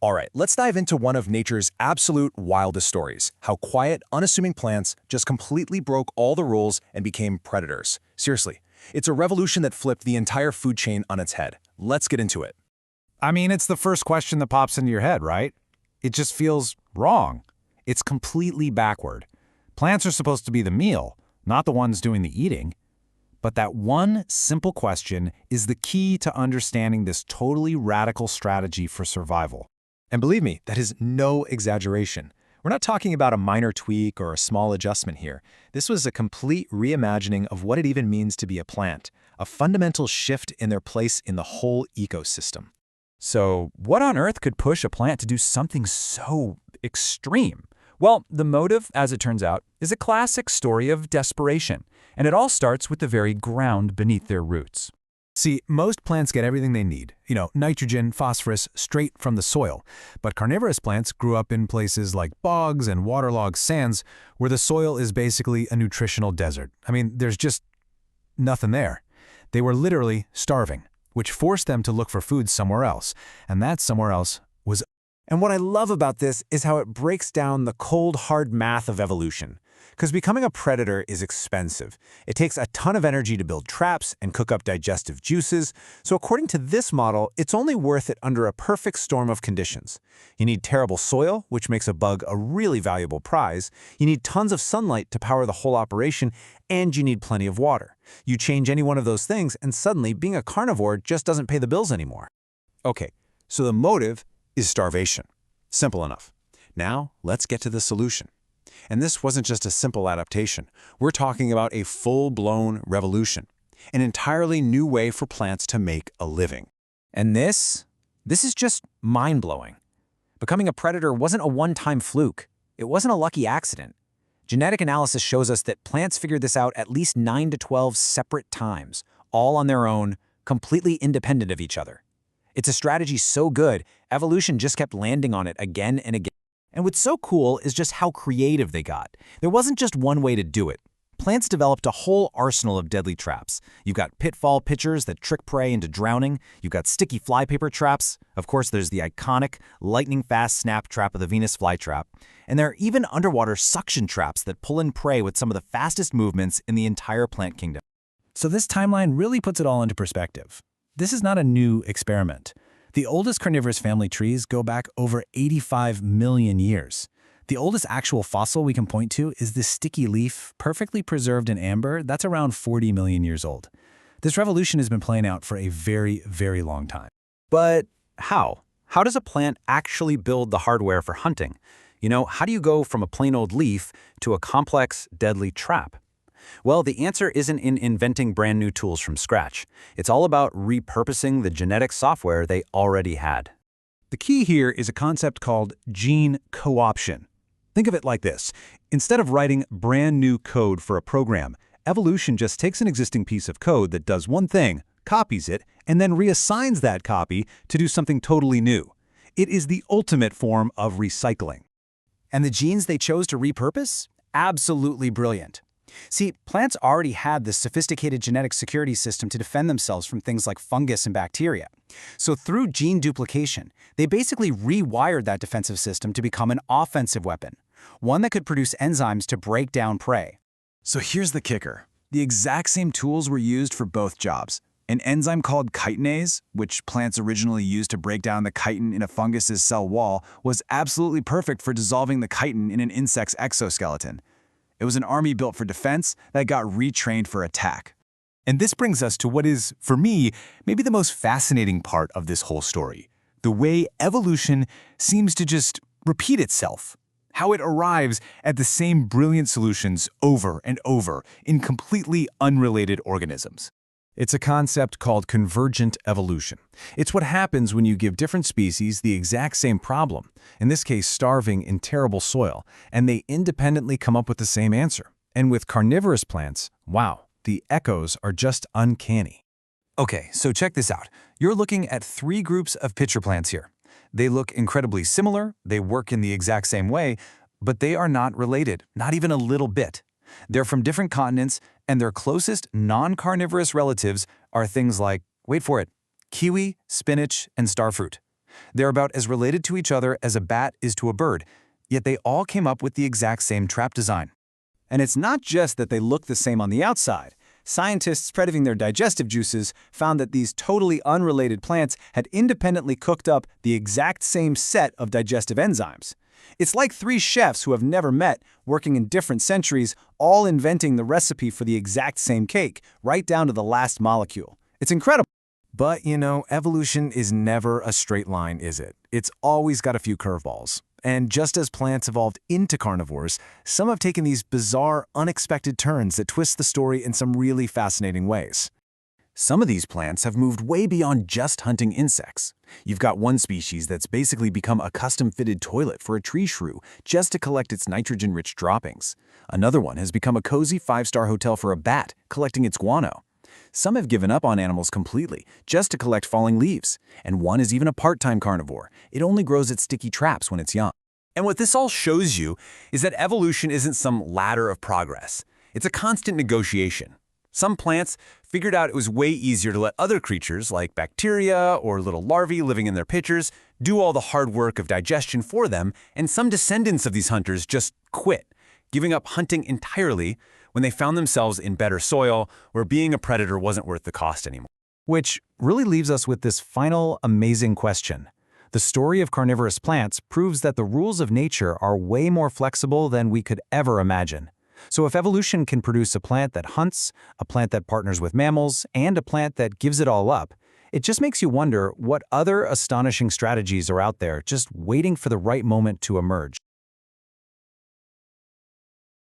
All right, let's dive into one of nature's absolute wildest stories, how quiet, unassuming plants just completely broke all the rules and became predators. Seriously, it's a revolution that flipped the entire food chain on its head. Let's get into it. I mean, it's the first question that pops into your head, right? It just feels wrong. It's completely backward. Plants are supposed to be the meal, not the ones doing the eating. But that one simple question is the key to understanding this totally radical strategy for survival. And believe me, that is no exaggeration. We're not talking about a minor tweak or a small adjustment here. This was a complete reimagining of what it even means to be a plant, a fundamental shift in their place in the whole ecosystem. So, what on earth could push a plant to do something so extreme? Well, the motive, as it turns out, is a classic story of desperation, and it all starts with the very ground beneath their roots. See, most plants get everything they need, nitrogen, phosphorus, straight from the soil. But carnivorous plants grew up in places like bogs and waterlogged sands where the soil is basically a nutritional desert. I mean, there's just nothing there. They were literally starving, which forced them to look for food somewhere else, and that somewhere else was. And what I love about this is how it breaks down the cold, hard math of evolution. Because becoming a predator is expensive. It takes a ton of energy to build traps and cook up digestive juices, so according to this model, it's only worth it under a perfect storm of conditions. You need terrible soil, which makes a bug a really valuable prize. You need tons of sunlight to power the whole operation, and you need plenty of water. You change any one of those things, and suddenly being a carnivore just doesn't pay the bills anymore. Okay, so the motive is starvation. Simple enough. Now, let's get to the solution. And this wasn't just a simple adaptation. We're talking about a full-blown revolution, an entirely new way for plants to make a living. And this is just mind-blowing. Becoming a predator wasn't a one-time fluke. It wasn't a lucky accident. Genetic analysis shows us that plants figured this out at least 9 to 12 separate times, all on their own, completely independent of each other. It's a strategy so good, evolution just kept landing on it again and again. And what's so cool is just how creative they got. There wasn't just one way to do it. Plants developed a whole arsenal of deadly traps. You've got pitfall pitchers that trick prey into drowning. You've got sticky flypaper traps. Of course, there's the iconic lightning-fast snap trap of the Venus flytrap. And there are even underwater suction traps that pull in prey with some of the fastest movements in the entire plant kingdom. So this timeline really puts it all into perspective. This is not a new experiment. The oldest carnivorous family trees go back over 85 million years. The oldest actual fossil we can point to is this sticky leaf, perfectly preserved in amber, that's around 40 million years old. This revolution has been playing out for a very, very long time. But how? How does a plant actually build the hardware for hunting? How do you go from a plain old leaf to a complex, deadly trap? Well, the answer isn't in inventing brand new tools from scratch. It's all about repurposing the genetic software they already had. The key here is a concept called gene co-option. Think of it like this. Instead of writing brand new code for a program, evolution just takes an existing piece of code that does one thing, copies it, and then reassigns that copy to do something totally new. It is the ultimate form of recycling. And the genes they chose to repurpose? Absolutely brilliant. See, plants already had this sophisticated genetic security system to defend themselves from things like fungus and bacteria. So through gene duplication, they basically rewired that defensive system to become an offensive weapon, one that could produce enzymes to break down prey. So here's the kicker. The exact same tools were used for both jobs. An enzyme called chitinase, which plants originally used to break down the chitin in a fungus's cell wall, was absolutely perfect for dissolving the chitin in an insect's exoskeleton. It was an army built for defense that got retrained for attack. And this brings us to what is, for me, maybe the most fascinating part of this whole story. The way evolution seems to just repeat itself. How it arrives at the same brilliant solutions over and over in completely unrelated organisms. It's a concept called convergent evolution. It's what happens when you give different species the exact same problem, in this case starving in terrible soil, and they independently come up with the same answer. And with carnivorous plants, wow, the echoes are just uncanny. Okay, so check this out. You're looking at 3 groups of pitcher plants here. They look incredibly similar, they work in the exact same way, but they are not related, not even a little bit. They're from different continents, and their closest non-carnivorous relatives are things like, wait for it, kiwi, spinach, and starfruit. They're about as related to each other as a bat is to a bird, yet they all came up with the exact same trap design. And it's not just that they look the same on the outside. Scientists spreading their digestive juices found that these totally unrelated plants had independently cooked up the exact same set of digestive enzymes. It's like three chefs who have never met, working in different centuries, all inventing the recipe for the exact same cake, right down to the last molecule. It's incredible. But, evolution is never a straight line, is it? It's always got a few curveballs. And just as plants evolved into carnivores, some have taken these bizarre, unexpected turns that twist the story in some really fascinating ways. Some of these plants have moved way beyond just hunting insects. You've got one species that's basically become a custom-fitted toilet for a tree shrew just to collect its nitrogen-rich droppings. Another one has become a cozy 5-star hotel for a bat, collecting its guano. Some have given up on animals completely, just to collect falling leaves. And one is even a part-time carnivore. It only grows its sticky traps when it's young. And what this all shows you is that evolution isn't some ladder of progress. It's a constant negotiation. Some plants figured out it was way easier to let other creatures, like bacteria or little larvae living in their pitchers, do all the hard work of digestion for them, and some descendants of these hunters just quit, giving up hunting entirely when they found themselves in better soil where being a predator wasn't worth the cost anymore. Which really leaves us with this final amazing question. The story of carnivorous plants proves that the rules of nature are way more flexible than we could ever imagine. So if evolution can produce a plant that hunts, a plant that partners with mammals, and a plant that gives it all up, it just makes you wonder what other astonishing strategies are out there just waiting for the right moment to emerge.